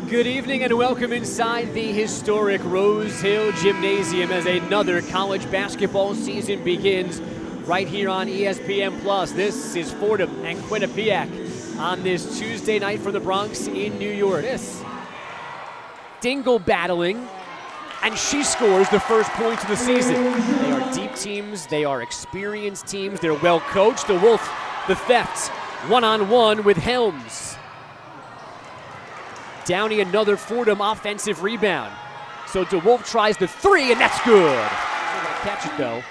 Good evening and welcome inside the historic Rose Hill Gymnasium as another college basketball season begins right here on ESPN+. This is Fordham and Quinnipiac on this Tuesday night from the Bronx in New York. This Dingle battling, and she scores the first points of the season. They are deep teams, they are experienced teams, they're well coached. The Wolf, the Theft, one-on-one with Helms. Downey, another Fordham offensive rebound. So DeWolf tries the three, and that's good. They're gonna catch it though.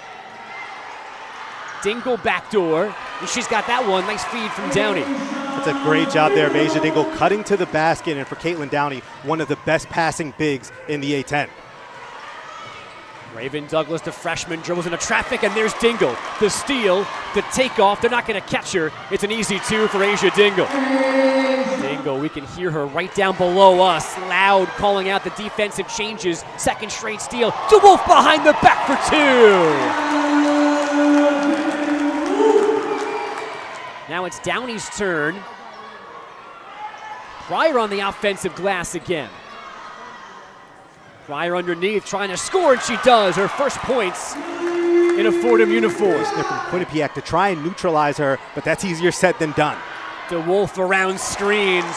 Dingle backdoor, and she's got that one. Nice feed from Downey. That's a great job there of Asiah Dingle cutting to the basket, and for Caitlin Downey, one of the best passing bigs in the A-10. Raven Douglas, the freshman, dribbles into traffic, and there's Dingle. The steal, the takeoff, they're not gonna catch her. It's an easy two for Asiah Dingle. Dingle, we can hear her right down below us, loud, calling out the defensive changes. Second straight steal. DeWolf behind the back for two. Now it's Downey's turn. Pryor on the offensive glass again. Pryor underneath, trying to score, and she does. Her first points in a Fordham uniform. From Quinnipiac to try and neutralize her, but that's easier said than done. DeWolf around screens.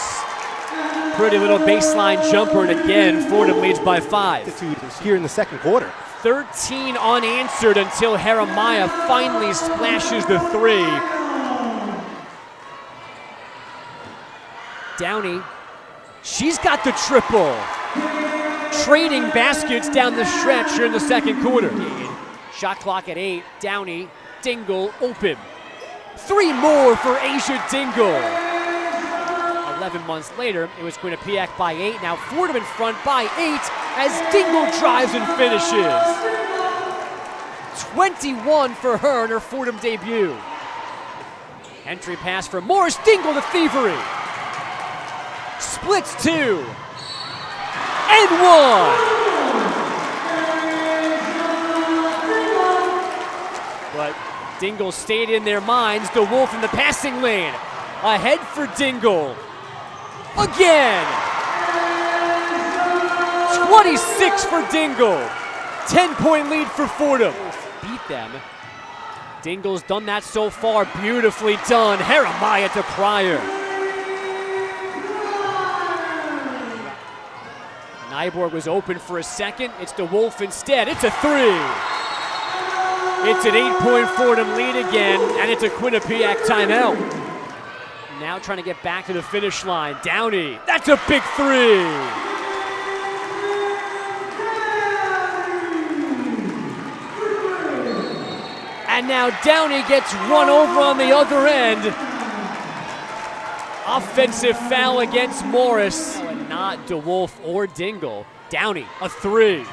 Pretty little baseline jumper, and again, Fordham leads by 5. Here in the second quarter. 13 unanswered until Jeremiah finally splashes the three. Downey, she's got the triple. Trading baskets down the stretch here in the second quarter. Shot clock at 8. Downey, Dingle open. 3 more for Asiah Dingle. 11 months later, it was Quinnipiac by 8. Now Fordham in front by 8 as Dingle drives and finishes. 21 for her in her Fordham debut. Entry pass for Morris. Dingle to thievery. Splits 2. And 1. But Dingle stayed in their minds. The Wolf in the passing lane. Ahead for Dingle. Again. 26 for Dingle. 10-point lead for Fordham. Beat them. Dingle's done that so far. Beautifully done. Jeremiah to Pryor. Nyborg was open for a second. It's DeWolf instead. It's a 3. It's an 8-point Fordham lead again, and it's a Quinnipiac timeout. Now trying to get back to the finish line. Downey, that's a big 3. And now Downey gets run over on the other end. Offensive foul against Morris. Not DeWolf or Dingle. Downey, a 3.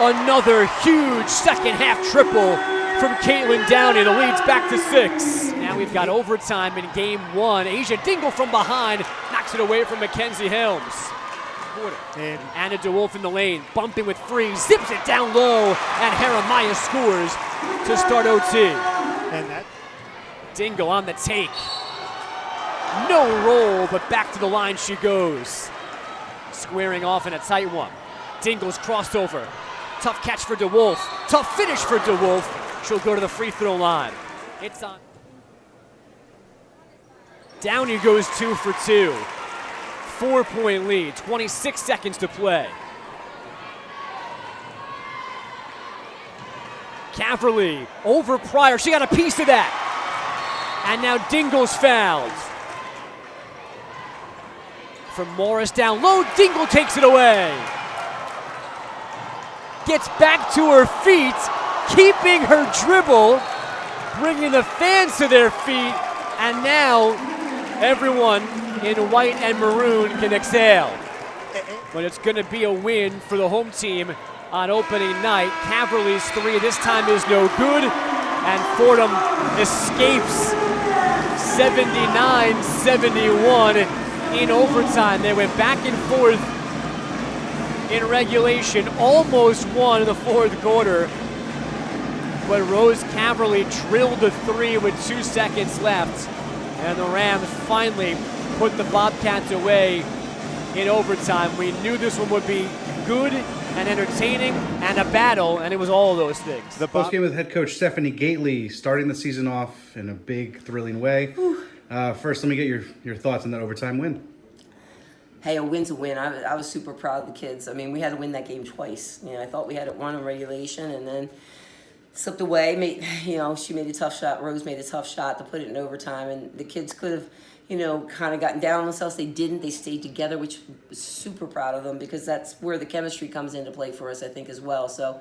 Another huge second half triple from Caitlin Downey. The lead's back to 6. Now we've got overtime in game 1. Asiah Dingle from behind knocks it away from Mackenzie Helms. And Anna DeWolf in the lane, bumping with free, zips it down low, and Jeremiah scores to start OT. And that Dingle on the take. No roll, but back to the line she goes. Squaring off in a tight one. Dingle's crossed over. Tough catch for DeWolf. Tough finish for DeWolf. She'll go to the free throw line. It's on. Downey goes 2 for 2. 4-point lead, 26 seconds to play. Caverly over Pryor. She got a piece of that. And now Dingle's fouled. From Morris down low, Dingle takes it away. Gets back to her feet, keeping her dribble, bringing the fans to their feet, and now everyone in white and maroon can exhale. But it's going to be a win for the home team on opening night. Caverly's 3 this time is no good, and Fordham escapes 79-71. In overtime. They went back and forth in regulation, almost won in the fourth quarter, but Rose Caverly drilled the 3 with 2 seconds left, and the Rams finally put the Bobcats away in overtime. We knew this one would be good and entertaining and a battle, and it was all those things. The post game with head coach Stephanie Gately, starting the season off in a big, thrilling way. First, let me get your thoughts on that overtime win. Hey, a win's a win. I was super proud of the kids. I mean, we had to win that game twice. I thought we had it won in regulation, and then slipped away. She made a tough shot. Rose made a tough shot to put it in overtime, and the kids could have, kind of gotten down on themselves. They didn't. They stayed together, which was super proud of them, because that's where the chemistry comes into play for us, I think, as well. So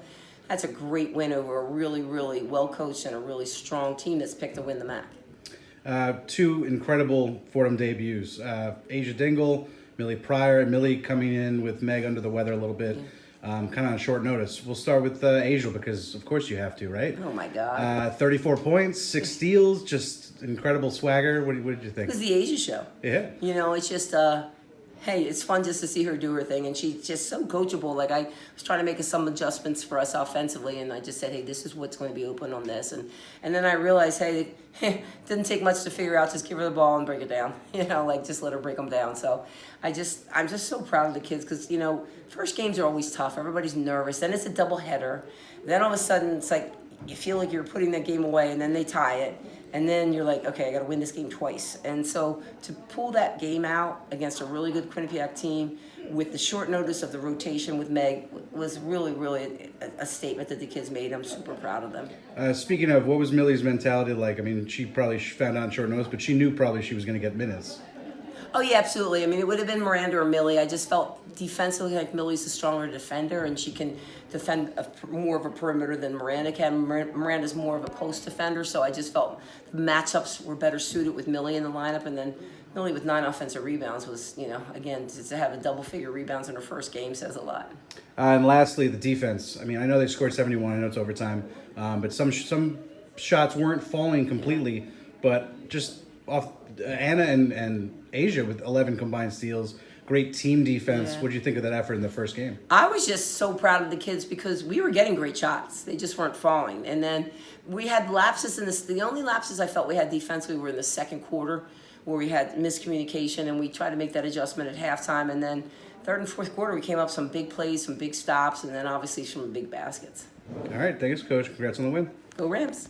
that's a great win over a really, really well-coached and a really strong team that's picked to win the MAC. Two incredible Fordham debuts. Asiah Dingle, Millie Pryor, and Millie coming in with Meg under the weather a little bit, kind of on short notice. We'll start with Asiah, because of course you have to, right? Oh my God. 34 points, 6 steals, just incredible swagger. What did you think? It was the Asia show. Yeah. It's just, hey, it's fun just to see her do her thing, and she's just so coachable. Like, I was trying to make some adjustments for us offensively, and I just said, hey, this is what's going to be open on this, and then I realized, hey, it didn't take much to figure out. Just give her the ball and break it down. Just let her break them down. So I'm just so proud of the kids, because first games are always tough. Everybody's nervous. Then it's a doubleheader. Then all of a sudden it's like you feel like you're putting that game away, and then they tie it. And then you're like, okay, I got to win this game twice. And so to pull that game out against a really good Quinnipiac team with the short notice of the rotation with Meg was really, really a statement that the kids made. I'm super proud of them. Speaking of, what was Millie's mentality like? I mean, she probably found out on short notice, but she knew probably she was going to get minutes. Oh, yeah, absolutely. I mean, it would have been Miranda or Millie. I just felt defensively like Millie's a stronger defender, and she can defend more of a perimeter than Miranda can. Miranda's more of a post defender, so I just felt the matchups were better suited with Millie in the lineup. And then Millie with 9 offensive rebounds was, again, to have a double-figure rebounds in her first game says a lot. And lastly, the defense. I mean, I know they scored 71. I know it's overtime, but some shots weren't falling completely, but just off Anna and Asiah with 11 combined steals. Great team defense. Yeah. What did you think of that effort in the first game? I was just so proud of the kids, because we were getting great shots. They just weren't falling. And then we had lapses in this. The only lapses I felt we had defensively were in the second quarter, where we had miscommunication, and we tried to make that adjustment at halftime. And then third and fourth quarter, we came up some big plays, some big stops, and then obviously some big baskets. All right. Thanks, Coach. Congrats on the win. Go Rams.